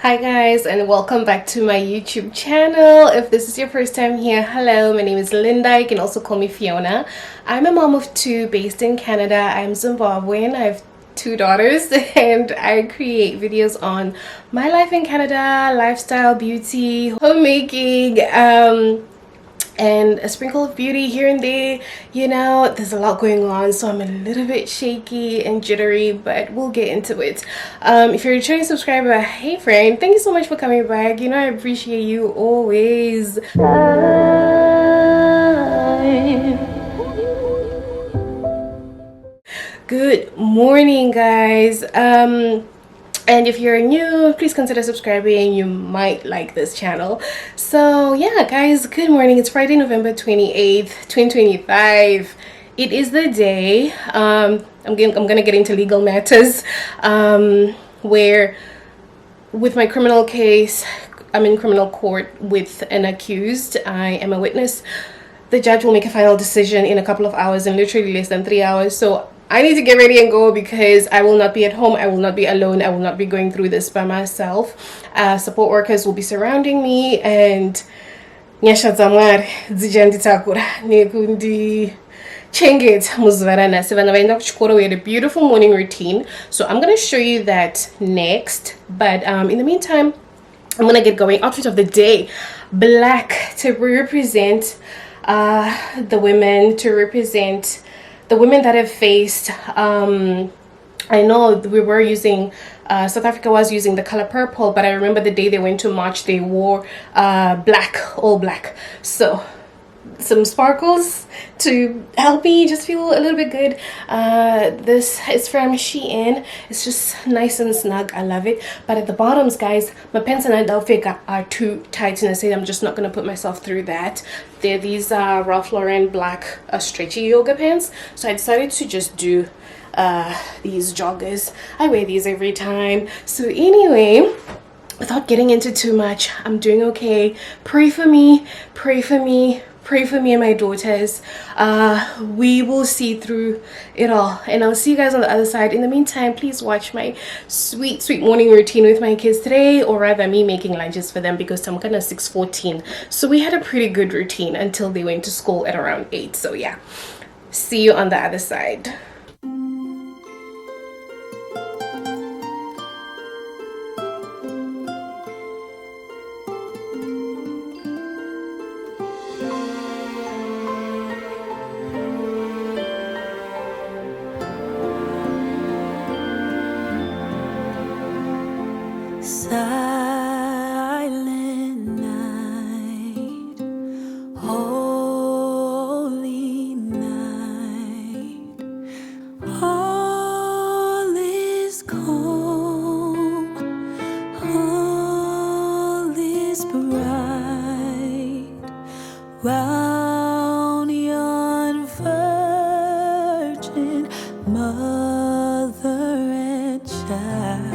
Hi guys, and welcome back to my YouTube channel. If this is your first time here, hello, my name is Linda. You can also call me Fiona. I'm a mom of two based in Canada. I'm Zimbabwean. I have two daughters and I create videos on my life in Canada, lifestyle, beauty, homemaking, and a sprinkle of beauty here and there. You know, there's a lot going on, so I'm a little bit shaky and jittery, but we'll get into it. If you're a returning subscriber, hey friend, thank you so much for coming back. You know, I appreciate you always. Good morning, guys. And if you're new, please consider subscribing. You might like this channel. So yeah, guys, good morning. It's Friday, November 28th, 2025. It is the day I'm gonna get into legal matters, where with my criminal case, I'm in criminal court with an accused. I am a witness. The judge will make a final decision in a couple of hours, in literally less than 3 hours. So I need to get ready and go because I will not be at home. I will not be alone. I will not be going through this by myself. Support workers will be surrounding me, and nyasha dzamwari dzijanditakura nekundi chengeta muzvarana sevana vaenda kuchikoro. We had a beautiful morning routine, so I'm going to show you that next. But in the meantime, I'm going to get going. Outfit of the day: black, to represent the women, to represent the women that have faced, I know we were using, South Africa was using the color purple, but I remember the day they went to march, they wore black, all black. So some sparkles to help me just feel a little bit good. This is from Shein. It's just nice and snug. I love it. But at the bottoms, guys, my pants and Delfica are too tight, and I say I'm just not gonna put myself through that. They're these Ralph Lauren black stretchy yoga pants, so I decided to just do these joggers. I wear these every time. So anyway, without getting into too much, I'm doing okay. Pray for me, pray for me, pray for me and my daughters. We will see through it all, and I'll see you guys on the other side. In the meantime, please watch my sweet morning routine with my kids today, or rather me making lunches for them, because I'm gonna 6:14. So we had a pretty good routine until they went to school at around 8. So yeah, see you on the other side. Silent night, holy night, all is calm, all is bright, round yon virgin mother and child.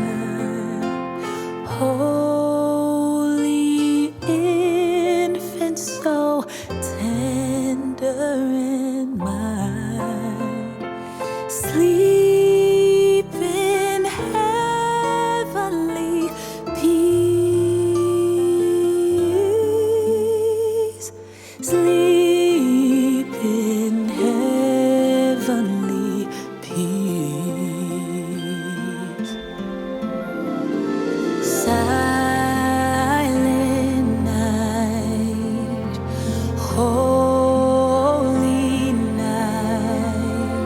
Holy infant, so tender and mild, sleep in heavenly peace, sleep in heavenly peace. Silent night, holy night,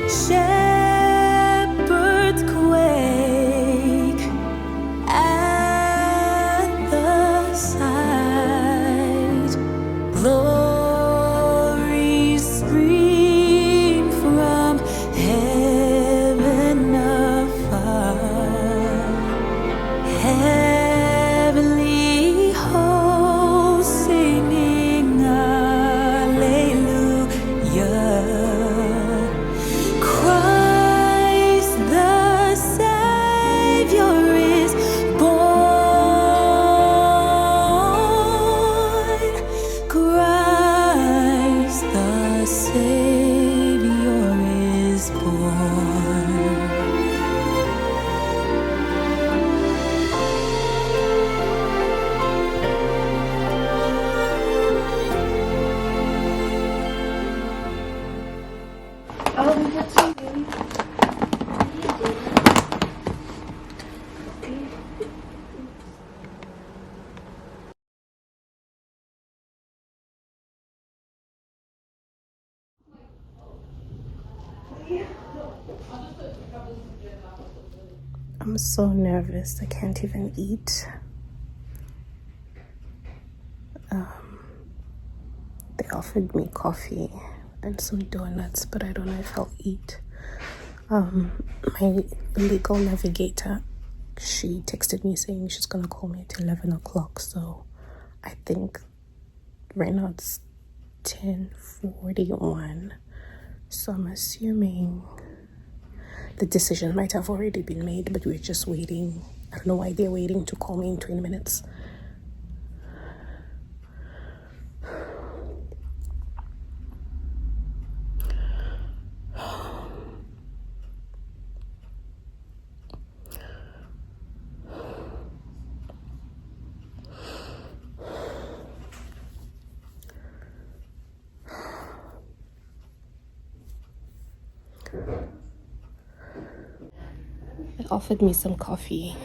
shepherds quake at the sight, glories stream from heaven afar. Heavenly hosts singing Alleluia. Christ the Savior is born. Christ the Savior is born. I'm so nervous. I can't even eat. They offered me coffee and some donuts, but I don't know if I'll eat. My legal navigator, she texted me saying she's gonna call me at 11 o'clock. So I think right now it's 10:41. So I'm assuming the decision might have already been made, but we're just waiting. I don't know why they're waiting to call me in 20 minutes. They offered me some coffee.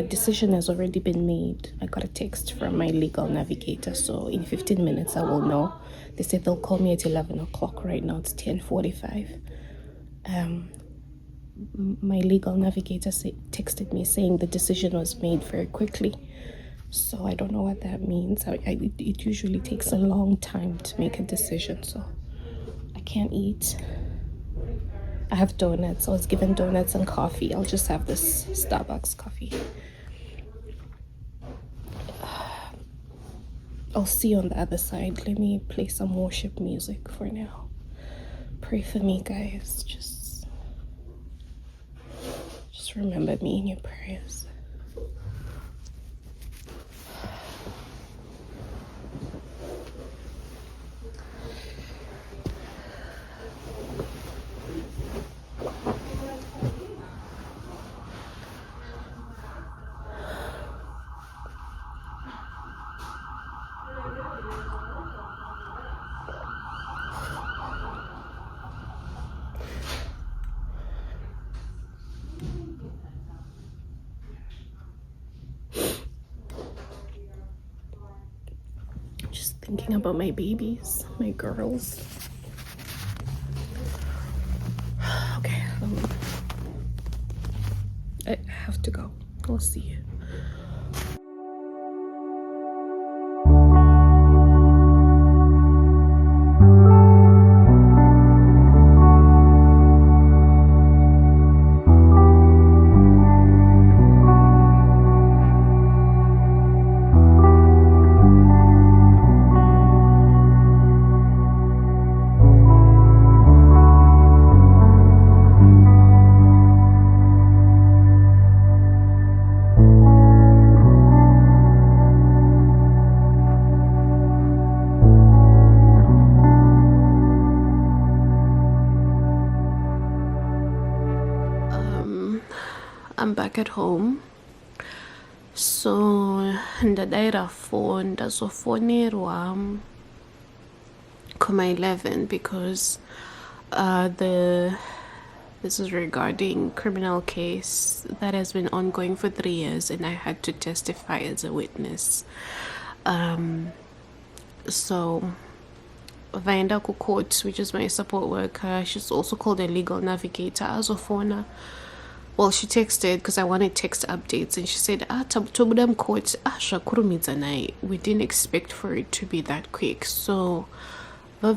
Decision has already been made. I got a text from my legal navigator, so in 15 minutes I will know. They said they'll call me at 11 o'clock. Right now it's 10:45. My legal navigator texted me saying the decision was made very quickly. So I don't know what that means. It usually takes a long time to make a decision, so I can't eat. I have donuts. I was given donuts and coffee. I'll just have this Starbucks coffee. I'll see you on the other side. Let me play some worship music for now. Pray for me, guys. Just remember me in your prayers. Just thinking about my babies, my girls. Okay, I have to go. I'll see you. I'm back at home. So ndadaira phone ndazofonerwa koma 11 because this is regarding criminal case that has been ongoing for 3 years and I had to testify as a witness. So vaenda ku court, which is my support worker. She's also called a legal navigator. Azofona. Well, she texted because I wanted text updates, and she said, Tabudam court, Shakurumizanai. We didn't expect for it to be that quick. So, she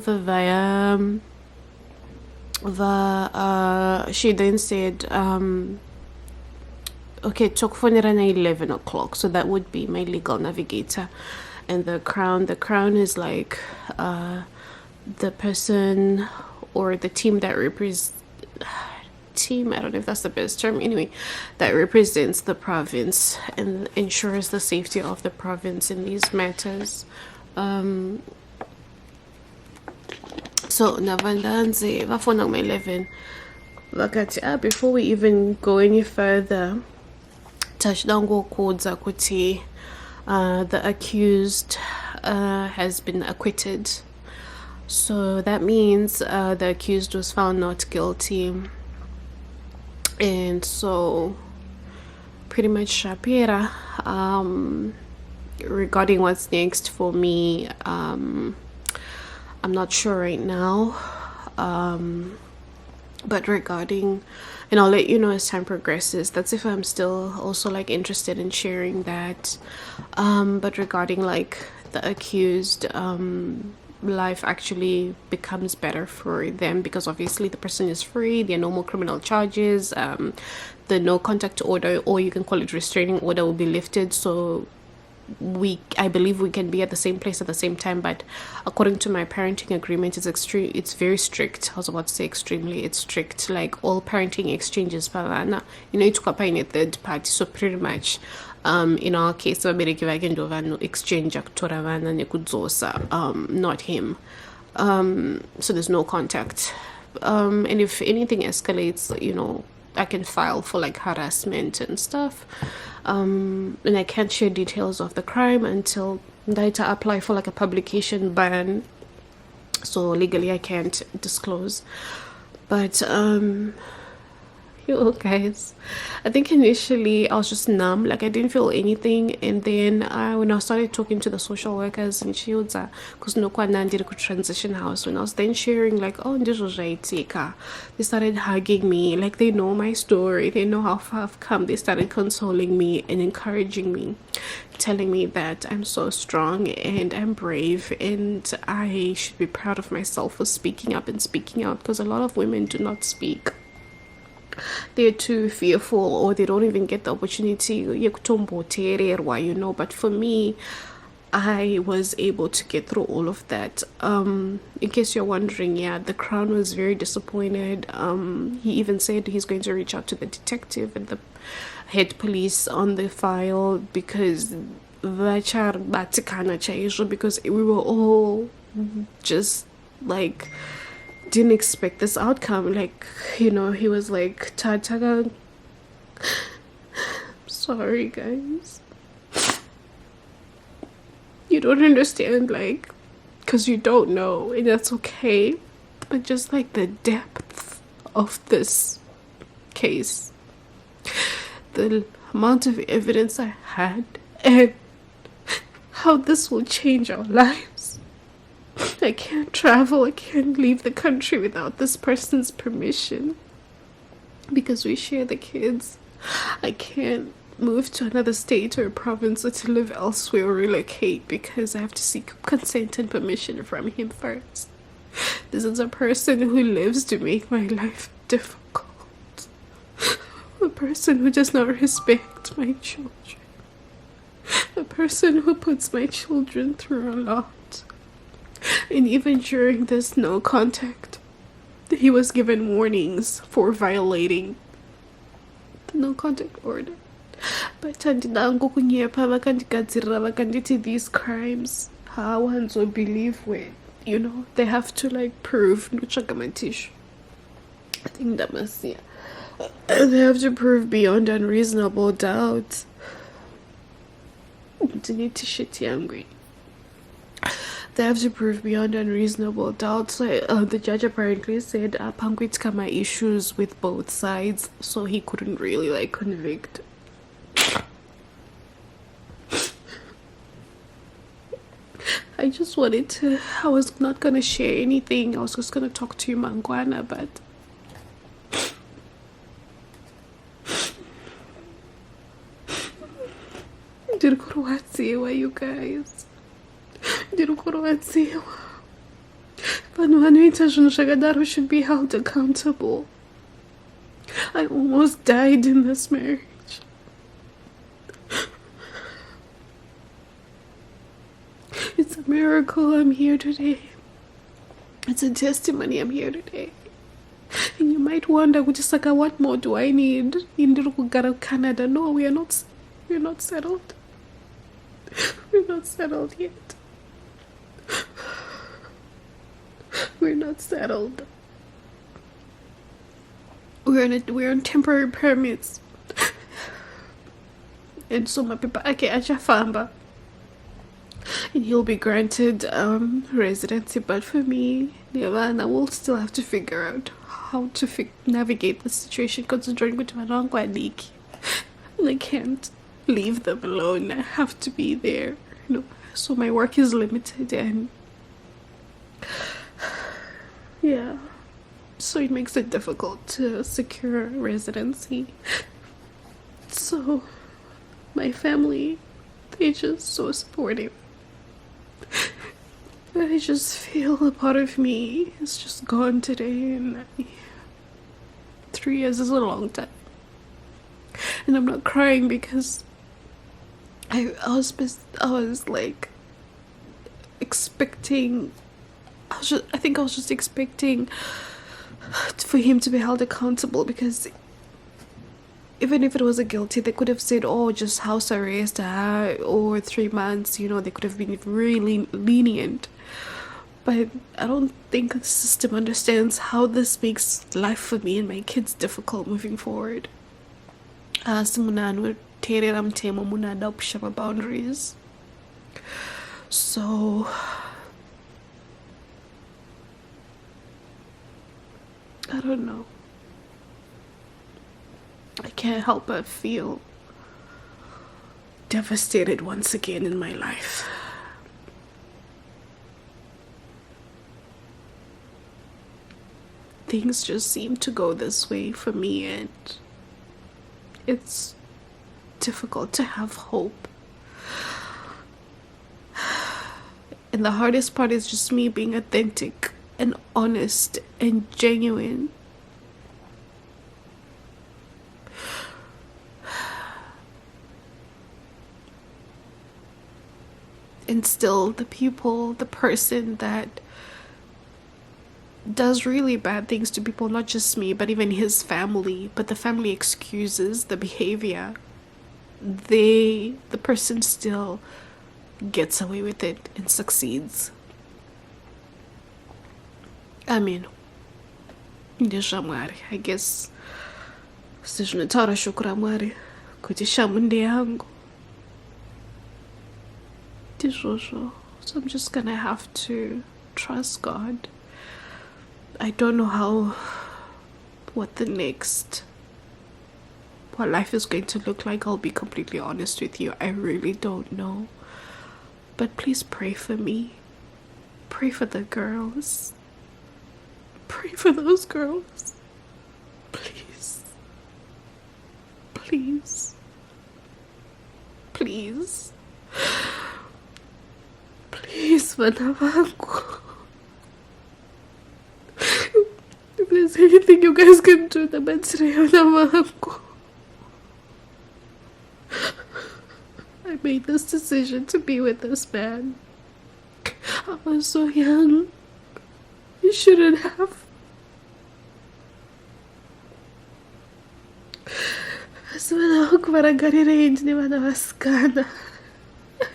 then said, okay, talk for 11 o'clock. So that would be my legal navigator. And the crown is like the person or the team that represents. I don't know if that's the best term, anyway, that represents the province and ensures the safety of the province in these matters. So navandanze vafona 11 vakati before we even go any further tachdango kodza kuti the accused has been acquitted. So that means the accused was found not guilty. And so pretty much shapira. Regarding what's next for me, I'm not sure right now. But regarding, and I'll let you know as time progresses, that's if I'm still also like interested in sharing that. But regarding like the accused, life actually becomes better for them because obviously the person is free, there are no more criminal charges, the no contact order, or you can call it restraining order, will be lifted. So I believe we can be at the same place at the same time, but according to my parenting agreement, it's very strict. I was about to say extremely, it's strict. Like all parenting exchanges, it's in a third party. So pretty much in our case, exchange not him. So there's no contact. And if anything escalates, I can file for like harassment and stuff. And I can't share details of the crime until I apply for like a publication ban. So legally I can't disclose. But you guys, I think initially I was just numb, like I didn't feel anything, and then when I started talking to the social workers and shields, because no one did a transition house, when I was then sharing like, oh, this was right, they started hugging me, like they know my story, they know how far I've come. They started consoling me and encouraging me, telling me that I'm so strong and I'm brave and I should be proud of myself for speaking up and speaking out, because a lot of women do not speak. They're too fearful, or they don't even get the opportunity, but for me, I was able to get through all of that. In case you're wondering, the Crown was very disappointed. He even said he's going to reach out to the detective and the head police on the file because because we were all just like didn't expect this outcome. Like, he was like, Tataga, sorry guys, you don't understand, like, because you don't know, and that's okay, but just like the depth of this case, the amount of evidence I had, and how this will change our lives. I can't travel, I can't leave the country without this person's permission because we share the kids. I can't move to another state or province or to live elsewhere or relocate because I have to seek consent and permission from him first. This is a person who lives to make my life difficult. A person who does not respect my children. A person who puts my children through a lot. And even during this no contact, he was given warnings for violating the no contact order. But these crimes, how ones will believe when, they have to like prove I think that must they have to prove beyond unreasonable doubt. They have to prove beyond unreasonable doubt. So the judge apparently said Pangwitka my issues with both sides, so he couldn't really like convict. I just wanted to, I was not gonna share anything. I was just gonna talk to you Mangwana, but you guys. Vanhu should be held accountable. I almost died in this marriage. It's a miracle I'm here today. It's a testimony I'm here today. And you might wonder, what more do I need? Canada. No, we're not settled. We're not settled yet. We're not settled. We're on temporary permits. And so my people famba. And he'll be granted residency, but for me, I will still have to figure out how to navigate the situation, considering what and I can't leave them alone. I have to be there, so my work is limited, and yeah, so it makes it difficult to secure residency. So my family, they're just so supportive. But I just feel a part of me is just gone today, and 3 years is a long time. And I'm not crying because I was like expecting. I think I was just expecting for him to be held accountable, because even if it was a guilty, they could have said, oh, just house arrest or 3 months, they could have been really lenient. But I don't think the system understands how this makes life for me and my kids difficult moving forward. Boundaries. So I don't know. I can't help but feel devastated once again in my life. Things just seem to go this way for me, and it's difficult to have hope. And the hardest part is just me being authentic and honest and genuine. And still, the person that does really bad things to people, not just me, but even his family, but the family excuses the behavior, the person still gets away with it and succeeds. I mean, I guess sijunatara shukra mwari kutisha munde yangu. So I'm just gonna have to trust God. I don't know what life is going to look like. I'll be completely honest with you. I really don't know. But please pray for me. Pray for the girls. Pray for those girls. Please. Please. Please. Please, vana vangu. If there's anything you guys can do, I made this decision to be with this man. I was so young. You shouldn't have.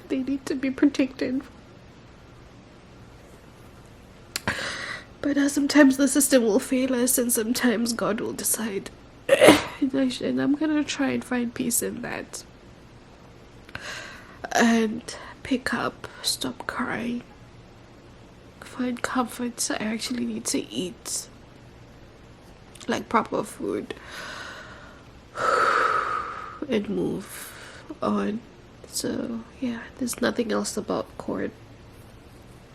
They need to be protected. But sometimes the system will fail us, and sometimes God will decide. And I'm gonna try and find peace in that. And pick up, stop crying, find comfort. I actually need to eat like proper food and move on. So yeah, there's nothing else about court.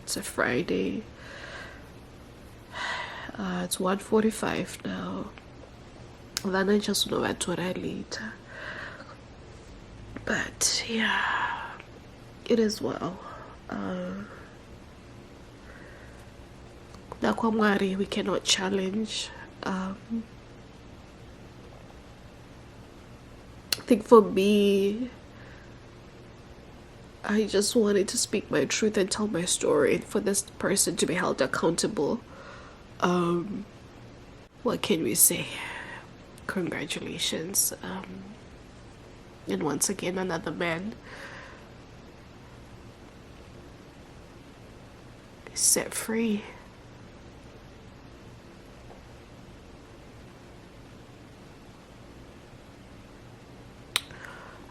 It's a Friday. It's 1:45 now. Then I just know what I later. But yeah, it is well. Nakwamwari, we cannot challenge. I think for me, I just wanted to speak my truth and tell my story, and for this person to be held accountable. What can we say? Congratulations. And once again, another man is set free.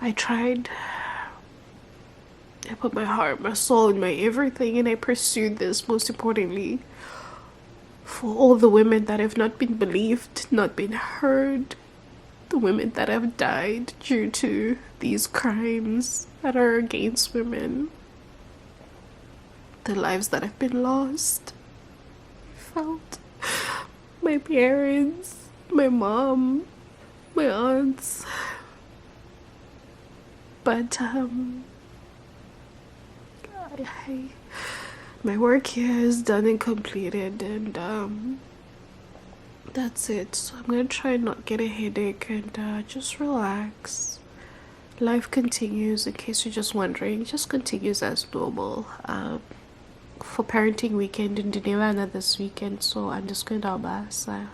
I tried. I put my heart, my soul, and my everything, and I pursued this, most importantly, for all the women that have not been believed, not been heard, the women that have died due to these crimes that are against women, the lives that have been lost. I felt my parents, my mom, my aunts. But my work here is done and completed, and that's it. So I'm gonna try and not get a headache and just relax. Life continues, in case you're just wondering. It just continues as normal. For parenting weekend in Dinevana this weekend, so I'm just going to Abasa.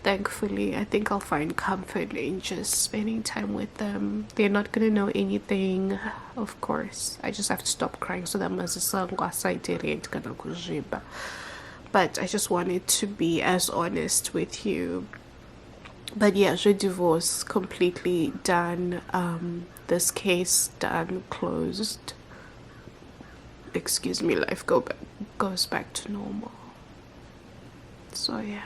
Thankfully, I think I'll find comfort in just spending time with them. They're not gonna know anything, of course. I just have to stop crying so that but I just wanted to be as honest with you. But yeah, the divorce completely done. This case done, closed. Excuse me, life goes back to normal. So yeah.